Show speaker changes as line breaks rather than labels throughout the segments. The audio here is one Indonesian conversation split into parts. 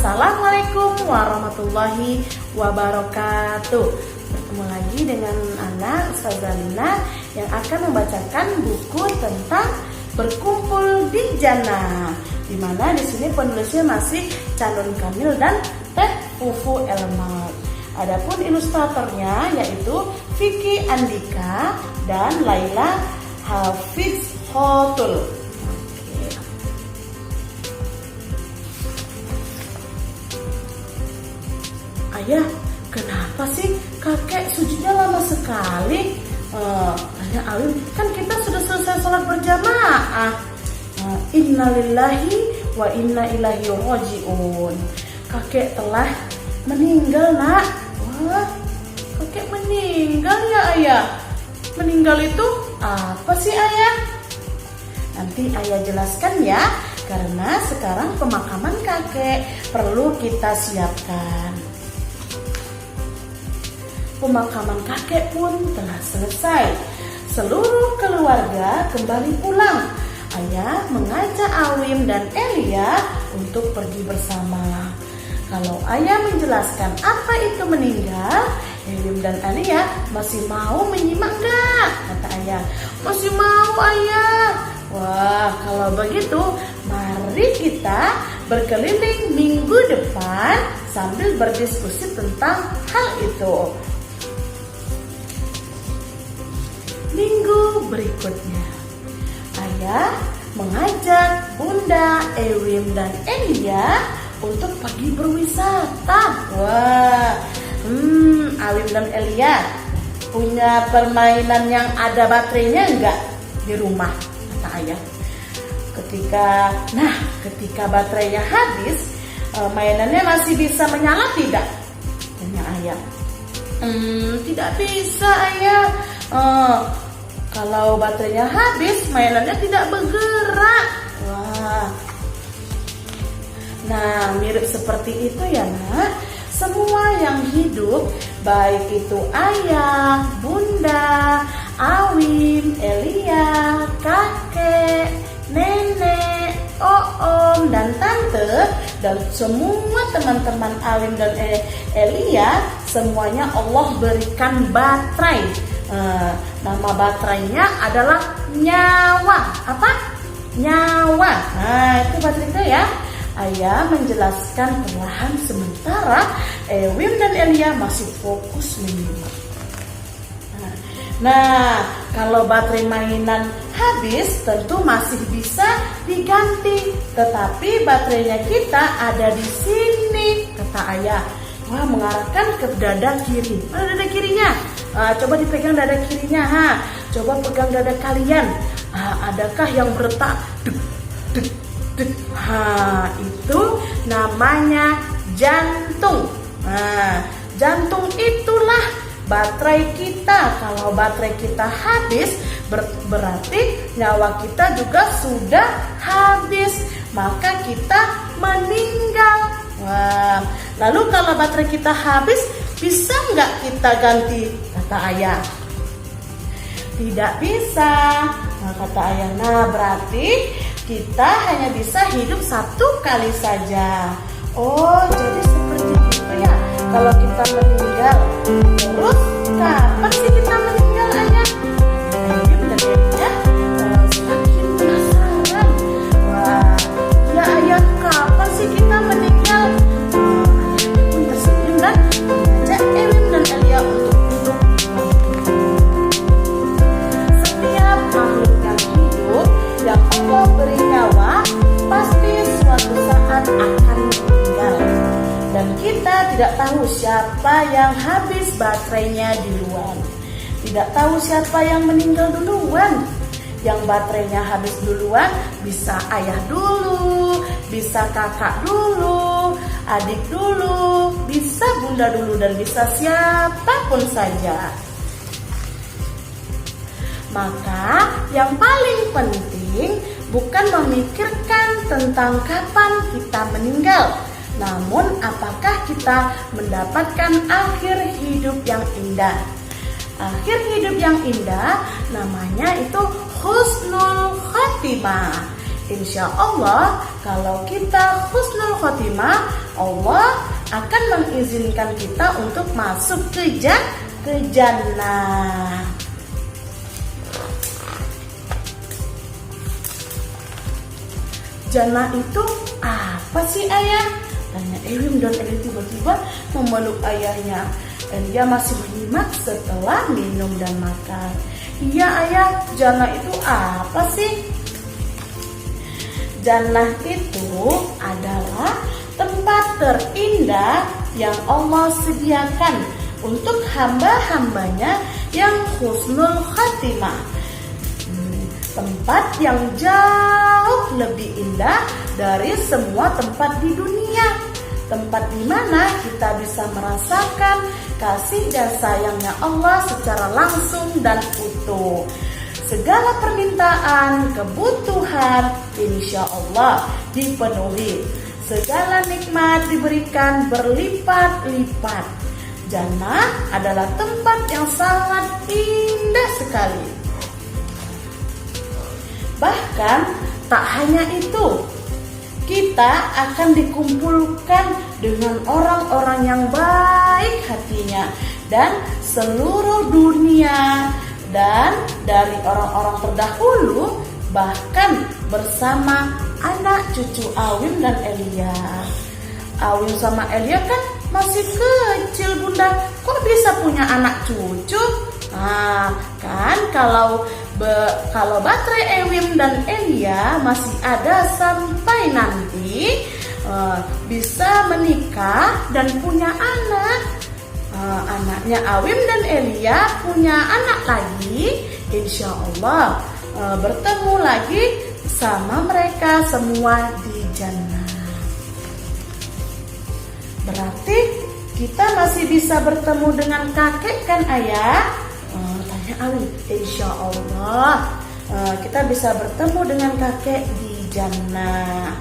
Assalamualaikum warahmatullahi wabarakatuh. Bertemu lagi dengan anak Ustazah Lina yang akan membacakan buku tentang berkumpul di jannah. Di mana di sini penulisnya masih Canun Kamil dan Teh Fufu Elmat. Adapun ilustratornya yaitu Vicky Andika dan Laila Hafizhotul. Ayah, kenapa sih kakek sujuudnya lama sekali? Tanya Alim, kan kita sudah selesai sholat berjamaah. Innalillahi wa inna ilaihi raji'un. Kakek telah meninggal, nak. Wah, kakek meninggal ya ayah. Meninggal itu apa sih ayah? Nanti ayah jelaskan ya, karena sekarang pemakaman kakek perlu kita siapkan. Pemakaman kakek pun telah selesai. Seluruh keluarga kembali pulang. Ayah mengajak Awim dan Elia untuk pergi bersama. Kalau ayah menjelaskan apa itu meninggal, Awim dan Elia masih mau menyimak enggak? Kata ayah. Masih mau ayah. Wah, kalau begitu mari kita berkeliling minggu depan sambil berdiskusi tentang hal itu. Minggu berikutnya, ayah mengajak Bunda, Ewim, dan Elia untuk pergi berwisata. Wah, Awim dan Elia punya permainan yang ada baterainya enggak di rumah? Kata ayah. Ketika baterainya habis, mainannya masih bisa menyala tidak? Tanya ayah. Tidak bisa ayah. Kalau baterainya habis, mainannya tidak bergerak. Wah. Nah, mirip seperti itu ya nak. Semua yang hidup, baik itu ayah, bunda, Awim, Elia, kakek, nenek, om, dan tante, dan semua teman-teman Awim dan Elia, semuanya Allah berikan baterai. Nama baterainya adalah nyawa. Apa? Nyawa. Nah, itu baterai itu ya. Ayah menjelaskan perlahan sementara Ewim dan Elia masih fokus menyimak. Nah, kalau baterai mainan habis tentu masih bisa diganti. Tetapi baterainya kita ada di sini, kata ayah. Wah, mengarahkan ke dada kiri. Mana dada kirinya? Coba dipegang dada kirinya. Coba pegang dada kalian. Adakah yang berdetak? Duk, duk, duk. Itu namanya jantung. Jantung itulah baterai kita. Kalau baterai kita habis, berarti nyawa kita juga sudah habis. Maka kita meninggal. Wah, lalu kalau baterai kita habis, bisa nggak kita ganti? Kata ayah. Tidak bisa. Nah, kata ayah. Nah, berarti kita hanya bisa hidup satu kali saja. Oh, jadi seperti itu ya. Kalau kita meninggal, terus kapan sih kita meninggal ayah? Ayah mendengarnya semakin penasaran. Wah, ya ayah, kapan sih kita meninggal? Ayah pun tersenyum dan mengajak Ewim dan Elia untuk duduk. Setiap makhluk yang hidup yang Allah beri nyawa pasti suatu saat akan meninggal. Dan kita tidak tahu siapa yang habis baterainya duluan. Tidak tahu siapa yang meninggal duluan. Yang baterainya habis duluan bisa ayah dulu, bisa kakak dulu, adik dulu, bisa bunda dulu, dan bisa siapapun saja. Maka yang paling penting bukan memikirkan tentang kapan kita meninggal, namun apakah kita mendapatkan akhir hidup yang indah. Akhir hidup yang indah namanya itu husnul khotimah. Insya Allah kalau kita husnul khotimah, Allah akan mengizinkan kita untuk masuk ke jannah. Jannah itu apa sih ayah? Tanya Ewim, dan Elia tiba-tiba memeluk ayahnya. Elia masih menyimak setelah minum dan makan. Iya ayah, jannah itu apa sih? Jannah itu adalah tempat terindah yang Allah sediakan untuk hamba-hambanya yang husnul khatimah. Tempat yang jauh lebih indah dari semua tempat di dunia. Tempat di mana kita bisa merasakan kasih dan sayangnya Allah secara langsung dan utuh. Segala permintaan, kebutuhan, insya Allah dipenuhi. Segala nikmat diberikan berlipat-lipat. Jannah adalah tempat yang sangat indah sekali. Bahkan tak hanya itu, kita akan dikumpulkan dengan orang-orang yang baik hatinya dan seluruh dunia, dan dari orang-orang terdahulu, bahkan bersama anak cucu Awim dan Elia. Awim sama Elia kan masih kecil bunda, kok bisa punya anak cucu? Nah, kan kalau baterai Ewim dan Elia masih ada sampai nanti bisa menikah dan punya anak. Anaknya Awim dan Elia punya anak lagi, insya Allah bertemu lagi sama mereka semua di jannah. Berarti kita masih bisa bertemu dengan kakek kan ayah? Tanya Awim. Insya Allah kita bisa bertemu dengan kakek di jannah.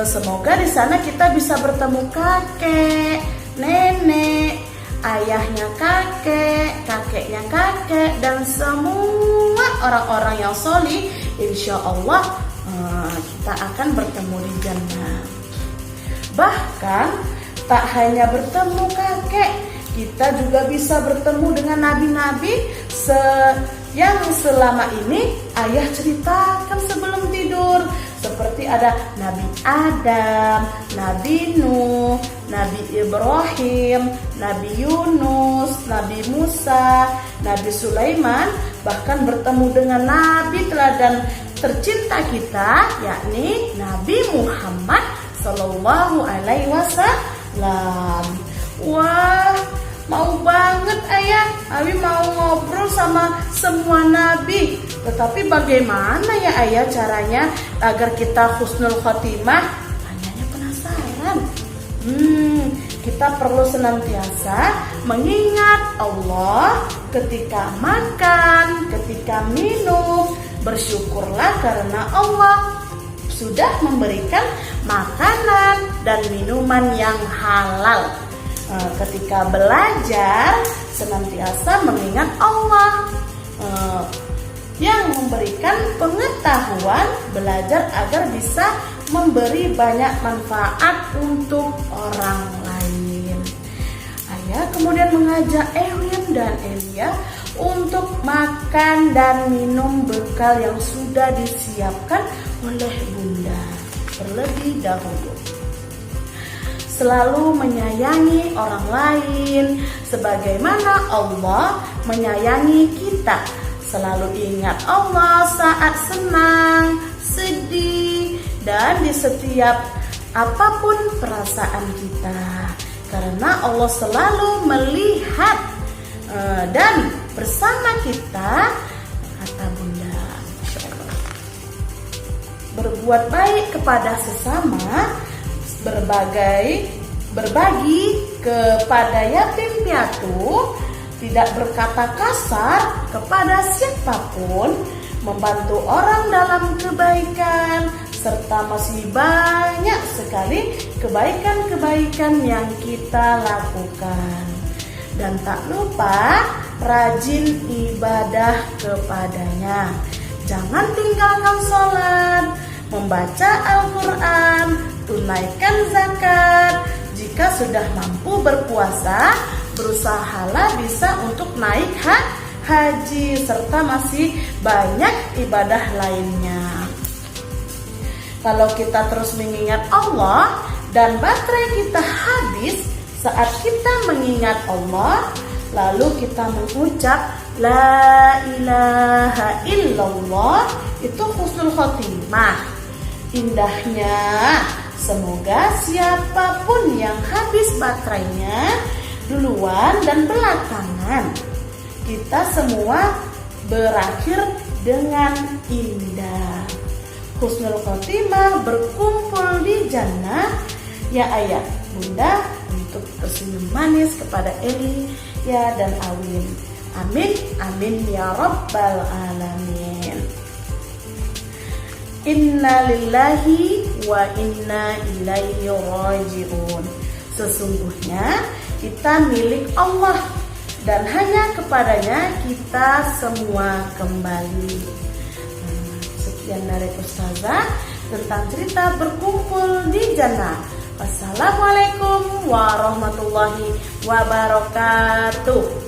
Semoga di sana kita bisa bertemu kakek, nenek, ayahnya kakek, kakeknya kakek, dan semua orang-orang yang solih. Insya Allah kita akan bertemu di jannah. Bahkan tak hanya bertemu kakek, kita juga bisa bertemu dengan nabi-nabi yang selama ini ayah ceritakan sebelum tidur. Seperti ada Nabi Adam, Nabi Nuh, Nabi Ibrahim, Nabi Yunus, Nabi Musa, Nabi Sulaiman, bahkan bertemu dengan Nabi teladan tercinta kita, yakni Nabi Muhammad Sallallahu Alaihi Wasallam. Wah, mau banget ayah, Abi mau ngobrol sama semua nabi. Tetapi bagaimana ya ayah caranya agar kita husnul khotimah? Tanyanya penasaran. Kita perlu senantiasa mengingat Allah ketika makan, ketika minum. Bersyukurlah karena Allah sudah memberikan makanan dan minuman yang halal. Ketika belajar, senantiasa mengingat Allah yang memberikan pengetahuan, belajar agar bisa memberi banyak manfaat untuk orang lain. Ayah kemudian mengajak Ewim dan Elia untuk makan dan minum bekal yang sudah disiapkan oleh bunda terlebih dahulu. Selalu menyayangi orang lain sebagaimana Allah menyayangi kita. Selalu ingat Allah saat senang, sedih, dan di setiap apapun perasaan kita. Karena Allah selalu melihat dan bersama kita, kata bunda. Berbuat baik kepada sesama, berbagi kepada yatim piatu, tidak berkata kasar kepada siapapun, membantu orang dalam kebaikan, serta masih banyak sekali kebaikan-kebaikan yang kita lakukan. Dan tak lupa rajin ibadah kepadanya. Jangan tinggalkan sholat, membaca Al-Quran, tunaikan zakat. Jika sudah mampu berpuasa, berusahalah bisa untuk naik haji serta masih banyak ibadah lainnya. Kalau kita terus mengingat Allah dan baterai kita habis saat kita mengingat Allah, lalu kita mengucap La ilaha illallah, itu husnul khotimah. Indahnya, semoga siapapun yang habis baterainya duluan dan belakangan, kita semua berakhir dengan indah. Husnul khotimah, berkumpul di jannah. Ya ayah, bunda, untuk tersenyum manis kepada Eli ya dan Awin. Amin, amin ya rabbal alamin. Inna lillahi wa inna ilaihi raji'un. Sesungguhnya kita milik Allah dan hanya kepadanya kita semua kembali. Sekian dari Ustazah tentang cerita berkumpul di jannah. Wassalamualaikum warahmatullahi wabarakatuh.